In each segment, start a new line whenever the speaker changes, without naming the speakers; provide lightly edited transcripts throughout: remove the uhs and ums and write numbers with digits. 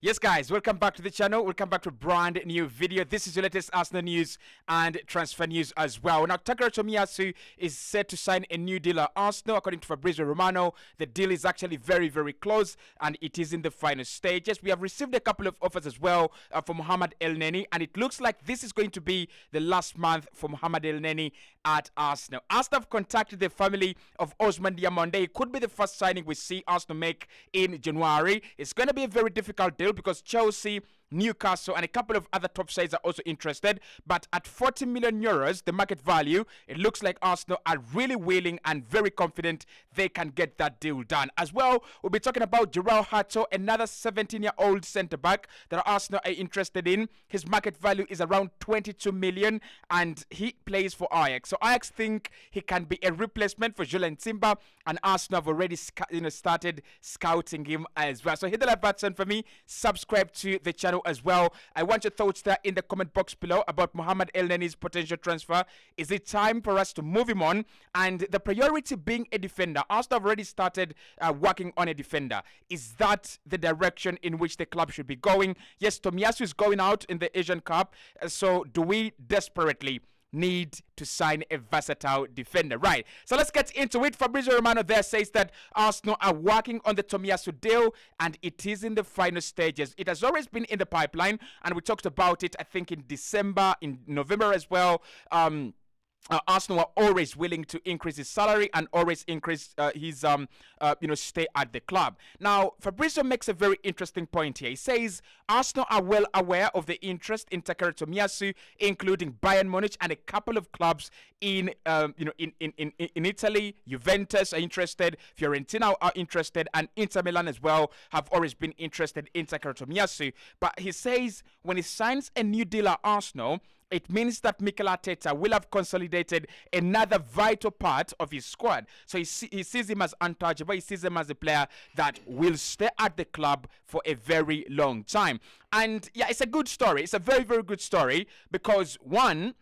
Yes, guys, welcome back to the channel. Welcome back to a brand new video. This is your latest Arsenal news and transfer news as well. Now, Tomiyasu is set to sign a new deal at Arsenal. According to Fabrizio Romano, the deal is actually very, very close and it is in the final stages. We have received a couple of offers as well for Mohamed Elneny, and it looks like this is going to be the last month for Mohamed Elneny at Arsenal. Arsenal have contacted the family of Osman Diamonde. It could be the first signing we see Arsenal make in January. It's going to be a very difficult deal because Chelsea, Newcastle and a couple of other top sides are also interested, but at 40 million euros the market value, it looks like Arsenal are really willing and very confident they can get that deal done. As well, we'll be talking about Jorrel Hato, another 17-year-old centre back that Arsenal are interested in. His market value is around 22 million and he plays for Ajax, so Ajax think he can be a replacement for Jorrel and Arsenal have already started scouting him as well. So hit the like button for me, subscribe to the channel as well. I want your thoughts there in the comment box below about Mohamed Elneny's potential transfer. Is it time for us to move him on? And the priority being a defender. Arsenal have already started working on a defender. Is that the direction in which the club should be going? Yes, Tomiyasu is going out in the Asian Cup. So do we desperately need to sign a versatile defender? Right, so let's get into it. Fabrizio Romano there says that Arsenal are working on the Tomiyasu deal and it is in the final stages. It has always been in the pipeline and we talked about it, I think, in December, in November as well. Arsenal are always willing to increase his salary and always increase his stay at the club. Now, Fabrizio makes a very interesting point here. He says Arsenal are well aware of the interest in Takara Tomiyasu, including Bayern Munich and a couple of clubs in Italy. Juventus are interested, Fiorentina are interested, and Inter Milan as well have always been interested in Takara Tomiyasu. But he says when he signs a new deal at Arsenal, it means that Mikel Arteta will have consolidated another vital part of his squad. So he sees him as untouchable. He sees him as a player that will stay at the club for a very long time. And yeah, it's a good story. It's a very, very good story because, one,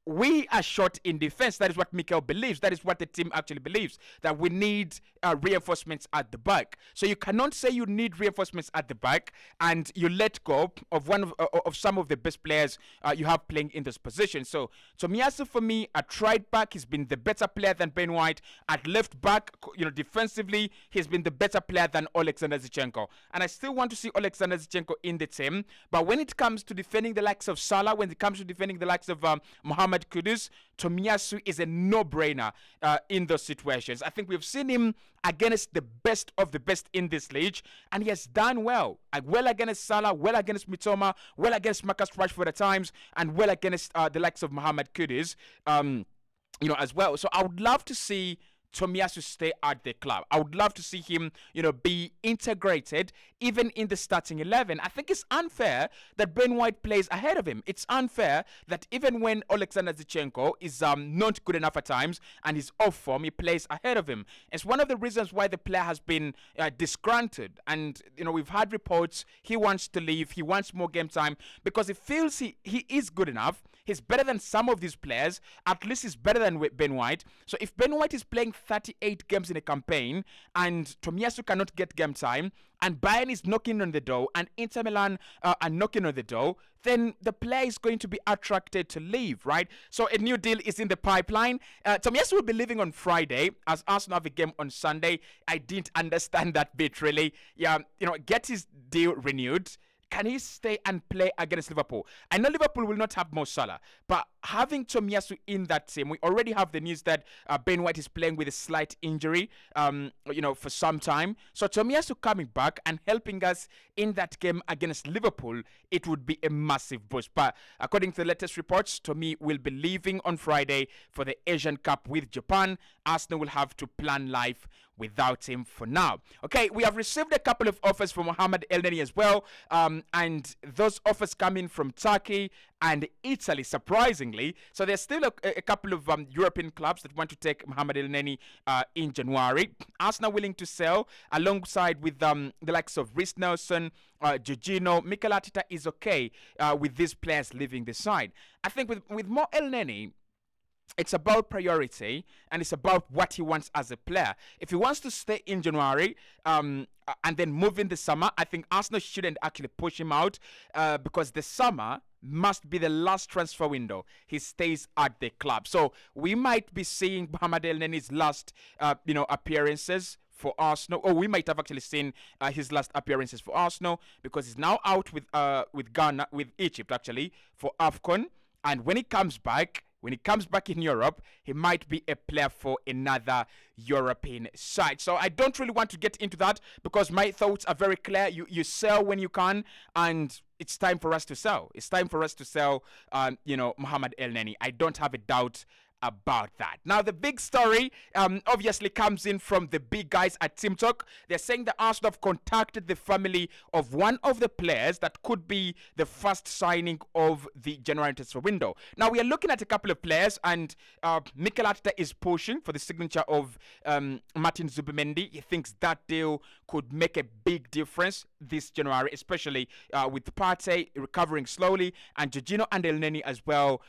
we are short in defense. That is what Mikel believes. That is what the team actually believes, that we need reinforcements at the back. So you cannot say you need reinforcements at the back and you let go of of some of the best players you have playing in this position. So Tomiyasu, for me, at right back, he's been the better player than Ben White. At left back, defensively, he's been the better player than Alexander Zinchenko. And I still want to see Alexander Zinchenko in the team. But when it comes to defending the likes of Salah, when it comes to defending the likes of Mohamed Kudus, Tomiyasu is a no-brainer in those situations. I think we've seen him against the best of the best in this league, and he has done well. Well against Salah, well against Mitoma, well against Marcus Rashford at times, and well against the likes of Mohamed Kudus, as well. So I would love to see Tomiyasu stay at the club. I would love to see him, be integrated even in the starting 11. I think it's unfair that Ben White plays ahead of him. It's unfair that even when Alexander Zinchenko is not good enough at times and he's off form, he plays ahead of him. It's one of the reasons why the player has been disgruntled. And, we've had reports he wants to leave. He wants more game time because he feels he is good enough. He's better than some of these players. At least he's better than Ben White. So if Ben White is playing 38 games in a campaign and Tomiyasu cannot get game time and Bayern is knocking on the door and Inter Milan are knocking on the door, then the player is going to be attracted to leave, right? So a new deal is in the pipeline. Tomiyasu will be leaving on Friday as Arsenal have a game on Sunday. I didn't understand that bit really. Yeah, get his deal renewed. Can he stay and play against Liverpool? I know Liverpool will not have Mo Salah, but having Tomiyasu in that team, we already have the news that Ben White is playing with a slight injury, for some time. So Tomiyasu coming back and helping us in that game against Liverpool, it would be a massive boost. But according to the latest reports, Tomi will be leaving on Friday for the Asian Cup with Japan. Arsenal will have to plan life without him for now. Okay, we have received a couple of offers from Mohamed Elneny as well, and those offers come in from Turkey and Italy, surprisingly. So there's still a couple of European clubs that want to take Mohamed Elneny in January. Arsenal willing to sell alongside with the likes of Reece Nelson, Jorginho. Mikel Arteta is okay with these players leaving the side. I think with more Elneny, it's about priority and it's about what he wants as a player. If he wants to stay in January and then move in the summer, I think Arsenal shouldn't actually push him out because the summer must be the last transfer window he stays at the club. So we might be seeing Mohamed Elneny's last appearances for Arsenal, or we might have actually seen his last appearances for Arsenal because he's now out with Ghana, with Egypt actually, for AFCON. And when he comes back in Europe, he might be a player for another European side. So I don't really want to get into that because my thoughts are very clear. You sell when you can, and it's time for us to sell. It's time for us to sell, Mohamed Elneny. I don't have a doubt about that. Now, the big story obviously comes in from the big guys at Team Talk. They're saying that Arsenal have contacted the family of one of the players that could be the first signing of the January transfer window. Now, we are looking at a couple of players, and Mikel Arteta is pushing for the signature of Martin Zubimendi. He thinks that deal could make a big difference this January, especially with Partey recovering slowly and Jorginho and Elneny as well,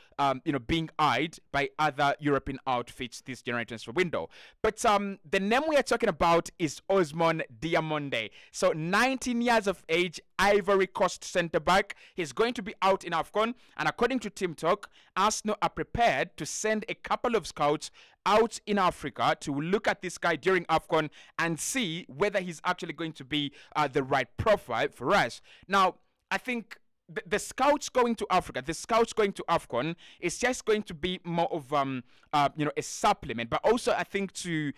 being eyed by other European outfits this January transfer window. But the name we are talking about is Osman Diamonde. So 19 years of age, Ivory Coast centre-back. He's going to be out in AFCON, and according to Team Talk, Arsenal are prepared to send a couple of scouts out in Africa to look at this guy during AFCON and see whether he's actually going to be the right profile for us. Now, I think the scouts going to Africa, the scouts going to AFCON is just going to be more of a supplement, but also I think to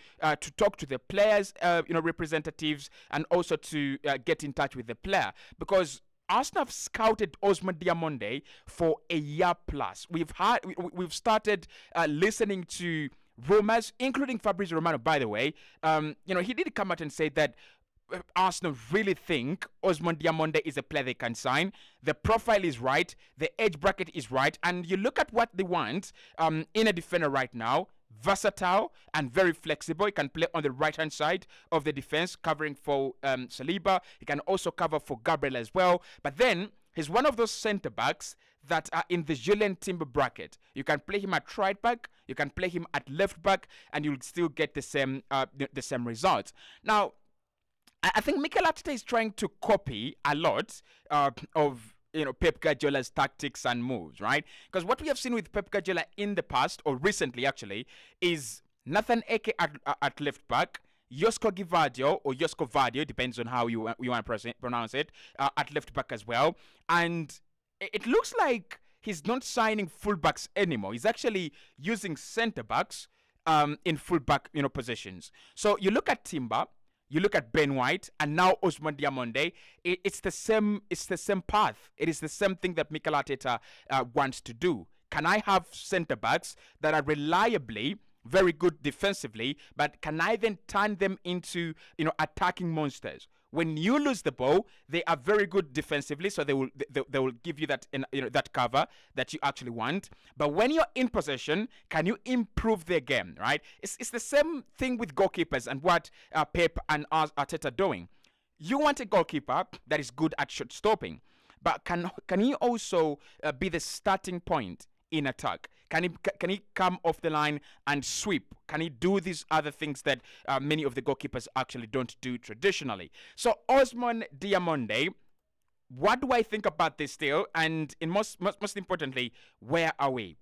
talk to the players, representatives, and also to get in touch with the player, because Arsenal have scouted Osman Diamonde for a year plus. We've started listening to rumors, including Fabrizio Romano, by the way. He did come out and say that Arsenal really think Osman Diamonde is a player they can sign. The profile is right, the age bracket is right, and you look at what they want in a defender right now. Versatile and very flexible. He can play on the right-hand side of the defense, covering for Saliba. He can also cover for Gabriel as well. But then he's one of those centre-backs that are in the Julien Timber bracket. You can play him at right back, you can play him at left back, and you'll still get the same results. Now, I think Mikel Arteta is trying to copy a lot of Pep Guardiola's tactics and moves, right? Because what we have seen with Pep Guardiola in the past, or recently actually, is Nathan Ake at left back, Josko Gvardiol, or Josko Vardio, depends on how you want to pronounce it, at left back as well. And it looks like he's not signing fullbacks anymore. He's actually using centre-backs in fullback positions. So you look at Timber, you look at Ben White, and now Osman Diamonde. It's the same path. It is the same thing that Mikel Arteta wants to do. Can I have centre backs that are reliably very good defensively, but can I then turn them into attacking monsters? When you lose the ball, they are very good defensively, so they will give you that that cover that you actually want. But when you're in possession, can you improve their game? Right? It's the same thing with goalkeepers and what Pep and Arteta are doing. You want a goalkeeper that is good at shot stopping, but can he also be the starting point in attack? Can he come off the line and sweep? Can he do these other things that many of the goalkeepers actually don't do traditionally? So Osman Diamonde, what do I think about this deal? And most importantly, where are we?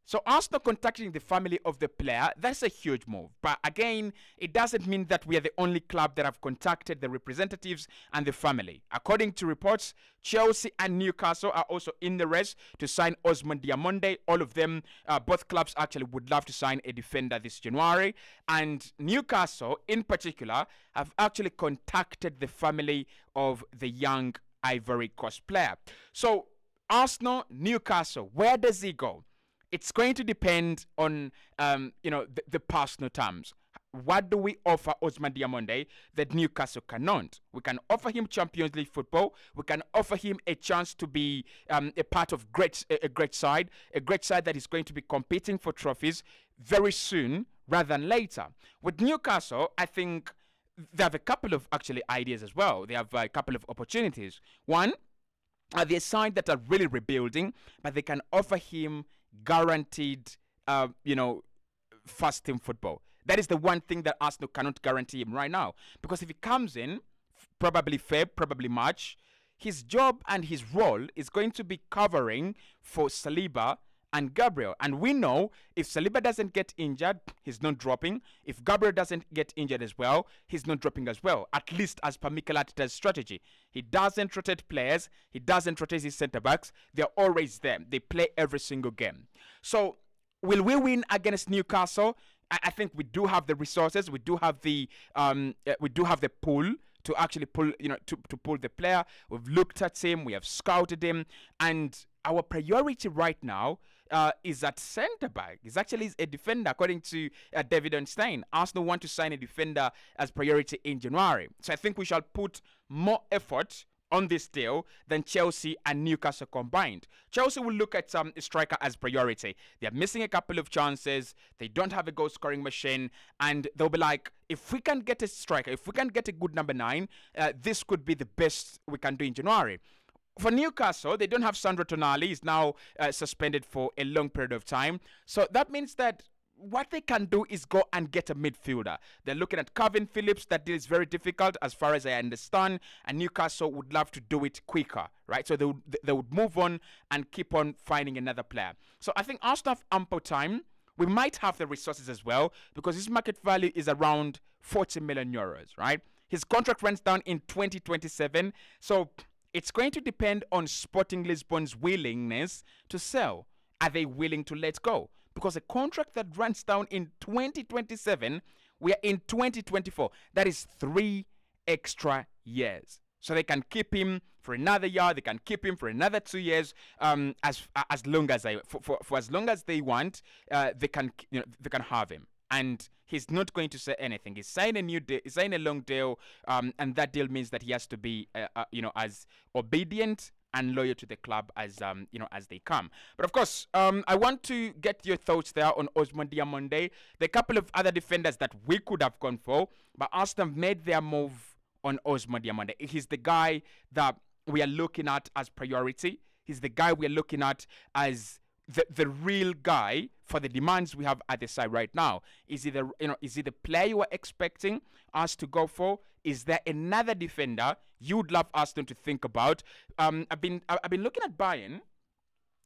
So Arsenal contacting the family of the player, that's a huge move. But again, it doesn't mean that we are the only club that have contacted the representatives and the family. According to reports, Chelsea and Newcastle are also in the race to sign Osman Diamonde. All of them, both clubs actually would love to sign a defender this January. And Newcastle, in particular, have actually contacted the family of the young Ivory Coast player. So Arsenal, Newcastle, where does he go? It's going to depend on, the personal terms. What do we offer Osman Diamonde that Newcastle cannot? We can offer him Champions League football. We can offer him a chance to be a part of a great side that is going to be competing for trophies very soon rather than later. With Newcastle, I think they have a couple of actually ideas as well. They have a couple of opportunities. One, they're a side that are really rebuilding, but they can offer him guaranteed you know, first team football. That is the one thing that Arsenal cannot guarantee him right now. Because if he comes in, probably Feb, probably March, his job and his role is going to be covering for Saliba and Gabriel. And we know if Saliba doesn't get injured, he's not dropping. If Gabriel doesn't get injured as well, he's not dropping as well, at least as per Mikel Arteta's strategy. He doesn't rotate players. He doesn't rotate his centre-backs. They're always there. They play every single game. So will we win against Newcastle? I think we do have the resources. We do have the pull to actually pull, to pull the player. We've looked at him. We have scouted him, and our priority right now is at centre back. He's actually a defender, according to David Ornstein. Arsenal want to sign a defender as priority in January. So I think we shall put more effort on this deal than Chelsea and Newcastle combined. Chelsea will look at a striker as priority. They're missing a couple of chances. They don't have a goal scoring machine. And they'll be like, if we can get a striker, if we can get a good number 9, this could be the best we can do in January. For Newcastle, they don't have Sandro Tonali. He's now suspended for a long period of time. So that means that what they can do is go and get a midfielder. They're looking at Calvin Phillips. That deal is very difficult as far as I understand, and Newcastle would love to do it quicker, right? So they would move on and keep on finding another player. So I think Arsenal have ample time. We might have the resources as well because his market value is around 40 million euros, right? His contract runs down in 2027. So it's going to depend on Sporting Lisbon's willingness to sell. Are they willing to let go? Because a contract that runs down in 2027, we are in 2024. That is 3 extra years. So they can keep him for another year. They can keep him for another 2 years. As long as for as long as they want, they can have him. And he's not going to say anything. He's signed a new deal. He's signed a long deal, and that deal means that he has to be, as obedient and loyal to the club as as they come. But of course, I want to get your thoughts there on Osman Diamonde. There are a couple of other defenders that we could have gone for, but Arsenal made their move on Osman Diamonde. He's the guy that we are looking at as priority. He's the guy we are looking at as the real guy for the demands we have at the side right now. Is he the player you are expecting us to go for? Is there another defender you'd love Arsenal to think about? I've been looking at Bayern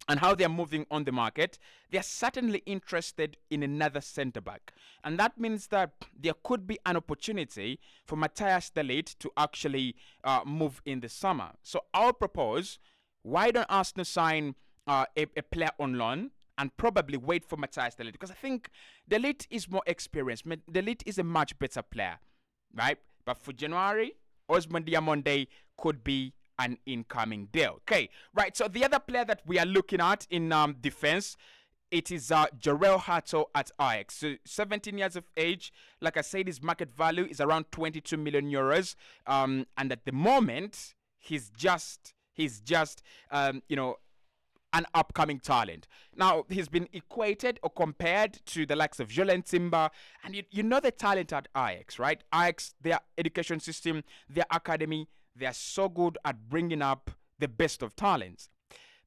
and how they're moving on the market. They're certainly interested in another centre back, and that means that there could be an opportunity for Matthias de Ligt to actually move in the summer. So I'll propose, why don't Arsenal sign a player on loan and probably wait for Matthias de Ligt, because I think de Ligt is more experienced. De Ligt is a much better player, right? But for January, Osman Diamonde could be an incoming deal. Okay, right. So the other player that we are looking at in defense, it is Jorrel Hato at Ajax. So 17 years of age. Like I said, his market value is around 22 million euros. And at the moment, he's just an upcoming talent. Now, he's been equated or compared to the likes of Jolen Timber, and you know the talent at Ajax, right? Ajax, their education system, their academy, they are so good at bringing up the best of talents.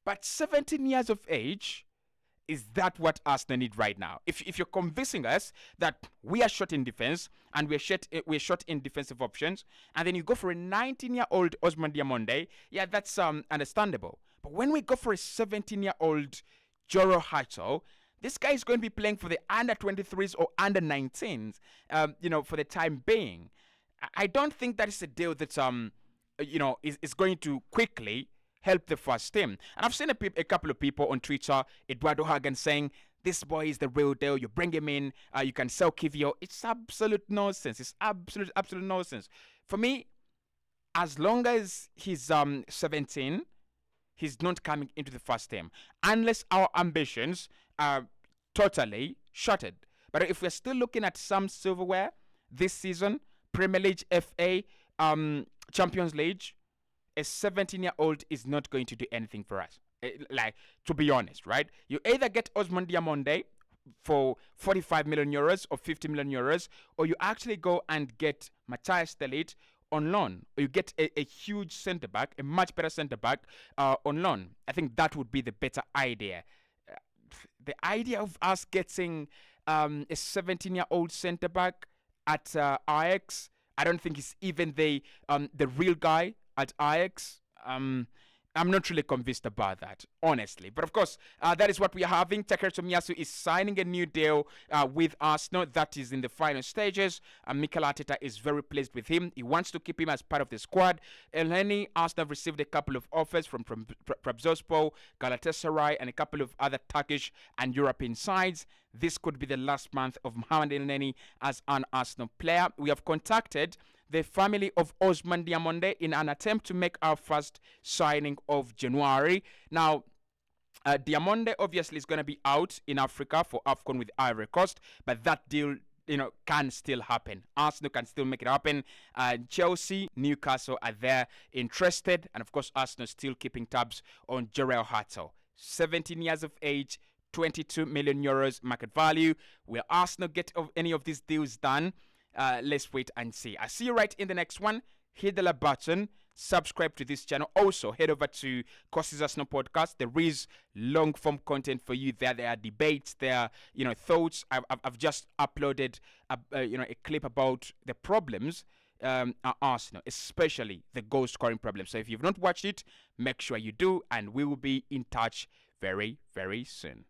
But 17 years of age, is that what Arsenal need right now? If you're convincing us that we are short in defense and we're short in defensive options, and then you go for a 19-year-old Osman Diamonde, yeah, that's understandable. But when we go for a 17-year-old Jorrel Hato, this guy is going to be playing for the under-23s or under-19s, for the time being. I don't think that is a deal that is going to quickly help the first team. And I've seen a couple of people on Twitter, Eduardo Hagen, saying, this boy is the real deal. You bring him in, you can sell Kivio. It's absolute nonsense. It's absolute nonsense. For me, as long as he's 17, he's not coming into the first team unless our ambitions are totally shattered. But if we're still looking at some silverware this season, Premier League, FA, Champions League, a 17-year-old is not going to do anything for us. To be honest, right? You either get Osman Diamonde for 45 million euros or 50 million euros, or you actually go and get Matthias de Ligt on loan, or you get a huge centre back, a much better centre back on loan. I think that would be the better idea. the idea of us getting a 17-year-old centre back at Ajax, I don't think it's even the real guy at Ajax. I'm not really convinced about that, honestly. But of course, that is what we are having. Takehiro Tomiyasu is signing a new deal with Arsenal. That is in the final stages. Mikel Arteta is very pleased with him. He wants to keep him as part of the squad. Elneny, Arsenal received a couple of offers from Trabzonspor, Galatasaray, and a couple of other Turkish and European sides. This could be the last month of Mohamed Elneny as an Arsenal player. We have contacted the family of Osman Diamonde in an attempt to make our first signing of January. Now, Diomande obviously is going to be out in Africa for AFCON with Ivory Coast, but that deal, can still happen. Arsenal can still make it happen. Chelsea, Newcastle are there interested, and of course, Arsenal still keeping tabs on Jorrel Hato, 17 years of age, 22 million euros market value. Will Arsenal get any of these deals done? Let's wait and see. I'll see you right in the next one. Hit the like button, subscribe to this channel. Also, head over to Courses Arsenal Podcast. There is long form content for you there. There are debates, there are thoughts. I've just uploaded a clip about the problems at Arsenal, especially the goal scoring problem. So if you've not watched it, make sure you do, and we will be in touch very, very soon.